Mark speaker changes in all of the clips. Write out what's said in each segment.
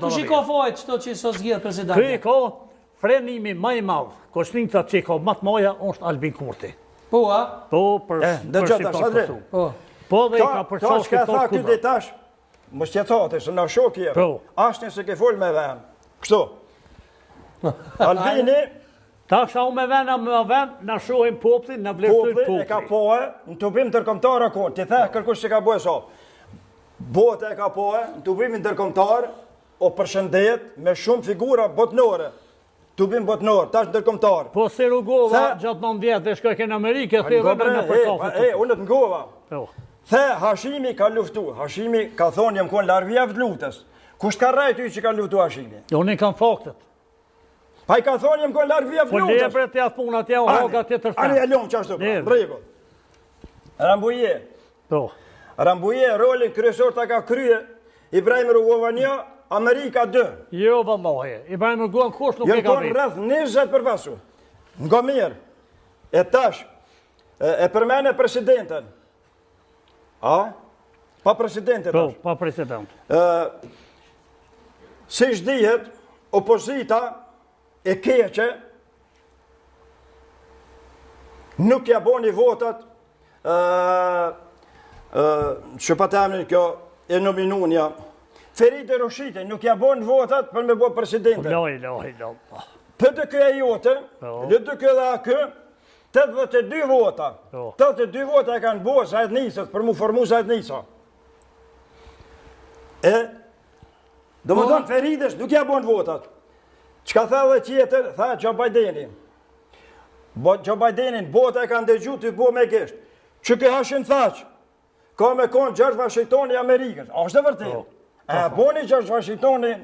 Speaker 1: Kush I ka fajt çto që sot zgjedh presidenti?
Speaker 2: Ky ka frenimi më I madh. Koshtinca që ka më të maja është Albin Kurti.
Speaker 1: Po, a?
Speaker 2: Po, për Po dhe I ka përçarë
Speaker 3: shka tha këtë dhe tash, mos t'ja thate, se na shokje, ashtë se ke fol me ven. Kështu. Albini,
Speaker 2: tash au me ven, na shohim poplin, na vlerësojmë poplin.
Speaker 3: Popli e ka poe, në tubim tërkombëtar akon, ti the kërkush që ka bëhe so. Bota e ka poe, në tubimin tërkombëtar, o përshëndet me shumë figura botnore. Tubim botnor, tash ndërkombëtar.
Speaker 2: Po se rrugova gjatë 90 dhe shkoj në Amerikë, thirrën në përkafë.
Speaker 3: Unë të ngova. The, Hashimi ka luftu. Hashimi ka thonë jam konë larg javë lutës. Kush ka rrejt ty që ka luftu Hashimi?
Speaker 2: Unë kam faktet.
Speaker 3: Pa I ka thonë jam konë larg javë lutës.
Speaker 2: Po lepre të jatë punë atje, o hoga të tërta.
Speaker 3: Ani e lomë qashtu, rregull. Rambuje. Rambuje, rolin kryesor të ka krye, Ibrahim Rugova Amerika 2.
Speaker 2: Jo, vallahi. Ibrahim Rugova kush nuk e ka
Speaker 3: rrit. Jam konë rreth 20 për pasu. Nga mirë. E tash, e përmene presidenten. A? Pa presidente tash.
Speaker 2: Po, pa president.
Speaker 3: Si shdihet, opozita e keqe nuk ja boni votat që pa të emnin kjo e nominunja. Feride Roshite nuk ja boni votat për me bo presidente. Për të kjo e jote, në të kjo dhe a kjo, 82 vota. 82 vota e kanë bo Zajednicët për mu formu Zajednica. Do më thonë Ferides nuk ja bon votat. Qka tha dhe tjetër, tha Joe Bideni. Joe Bidenin bota e kanë dëgju të bo me gisht. Që ke Hashim thaq, ka me konë George Washingtoni Amerikës. A është e vërtet? E boni George Washingtoni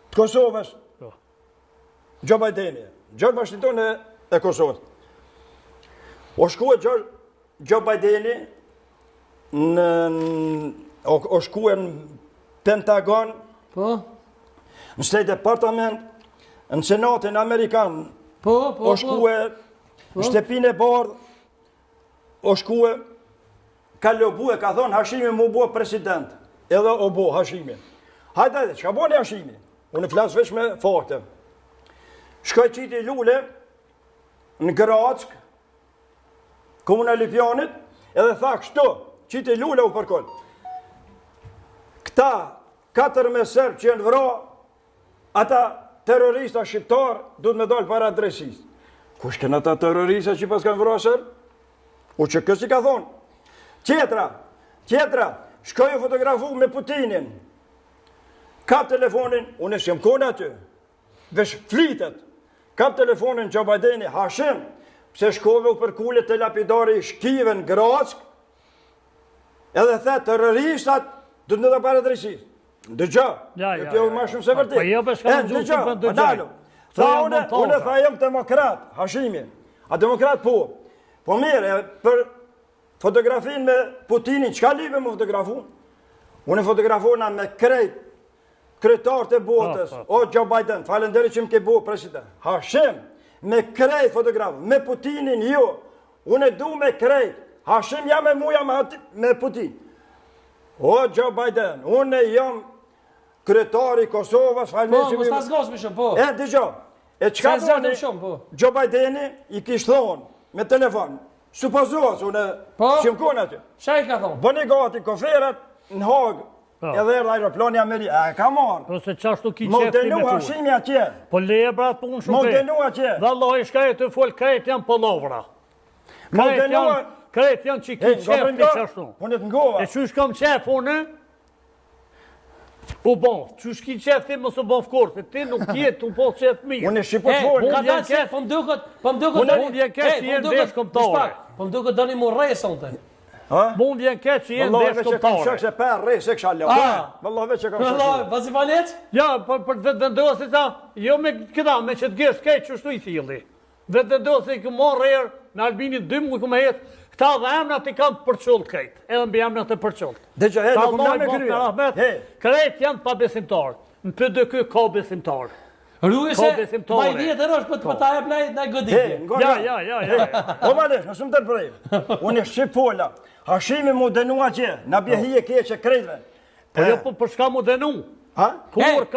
Speaker 3: të Kosovës. Joe Bideni. George Washingtoni e Kosovës. O shkue Joe Bideni o shkue në Pentagon, në State Department, në Senatin Amerikan, o shkue në Shtepin e Bardh, o shkue ka lobu e ka thonë Hashimi mu bo president, edhe o bo Hashimi. Hajde, që ka bo një Hashimi? Unë e flasë veç me fakte. Shkoj qiti lule në Grack, Komuna Lipjanit, edhe tha kështu, qiti lule u përkoll. Këta 4 me Serb që jenë vra, ata terrorista shqiptar duhet me dalë para drejtësis. Kush kënë ata terrorista që pas kanë vra Serb? U që kësi ka thonë. Tjetra, shkoj u fotografu me Putinin. Ka telefonin, unë e shjem kone aty, vesh flitet. Ka telefonin Joe Bideni, Hashim, pse shkove u përkullet të lapidari shkive në Grack, edhe the terroristat du të në dhe pare drejtësis. Dëgja, e kjo ma shumë se vërtit. Dëgja, unë tha jam demokrat, Hashimi. A demokrat po. Po mire, për fotografin me Putinin, qka libe më fotografu? Unë e fotografona me kretarët e botës, o Joe Biden, falenderi që më ke bo president. Hashim, me krejt fotografu, me Putinin jo, unë e du me krejt. Hashim jam e muja me Putin. O Joe Biden, unë e jam kretari Kosovës, falenderi që më...
Speaker 1: Po, më stas gosmi shumë, po.
Speaker 3: Dëgjo, e qka doni, Joe Bideni i kishtë thonë, me telefon, supozohës, unë që më kone aty.
Speaker 1: Qa i ka thonë?
Speaker 3: Bëni gati koferat në Hagë, edhe erë aeroplani Amerikë, ka marë.
Speaker 2: Po se qashtu ki qefti me tu.
Speaker 3: Modenu Hashimi atje.
Speaker 2: Po leje brat punë shumë krejt.
Speaker 3: Modenu atje.
Speaker 2: Dhe Allah i shkaj të folë, krejt janë polovra. Krejt janë që ki qefti qashtu.
Speaker 3: Unë të ngova.
Speaker 2: E që shkam qef unë, u bof, që shki qefti më së bof korte, ti nuk jetë u po qef mirë.
Speaker 3: Unë e shqipot folë.
Speaker 1: Ka dalë qef, po më duket doni mu resën të.
Speaker 2: Mund vjen keq që jenë desh komptare.
Speaker 3: Vëllave që kam shok se per rejë, se kësha leo. Vëllave që kam shok.
Speaker 1: Vëllave, pasi falet?
Speaker 2: Ja, për vetë vendosi ta, jo me këta, me që të gjesht keq që shtu I thili. Vetë vendosi këmë morë rejër, në Albini 2 mu këmë jetë, këta dhe emnat I kam përqullë krejt, edhe mbi emnat e përqullë.
Speaker 3: Dhe që hejtë, këmë me kryja.
Speaker 2: Krejt janë pa besimtarë, në PDK ka besimtarë.
Speaker 1: Rrujse, ma I vjetër është për ta e plajt në goditje.
Speaker 2: Ja.
Speaker 3: O malesh, në shumë të përrejë. Unë e shqip fola. Hashimi mu denua që, në bjehi e keqe krejtve.
Speaker 2: Po jo për shka mu denu.
Speaker 3: Ha?
Speaker 2: Kur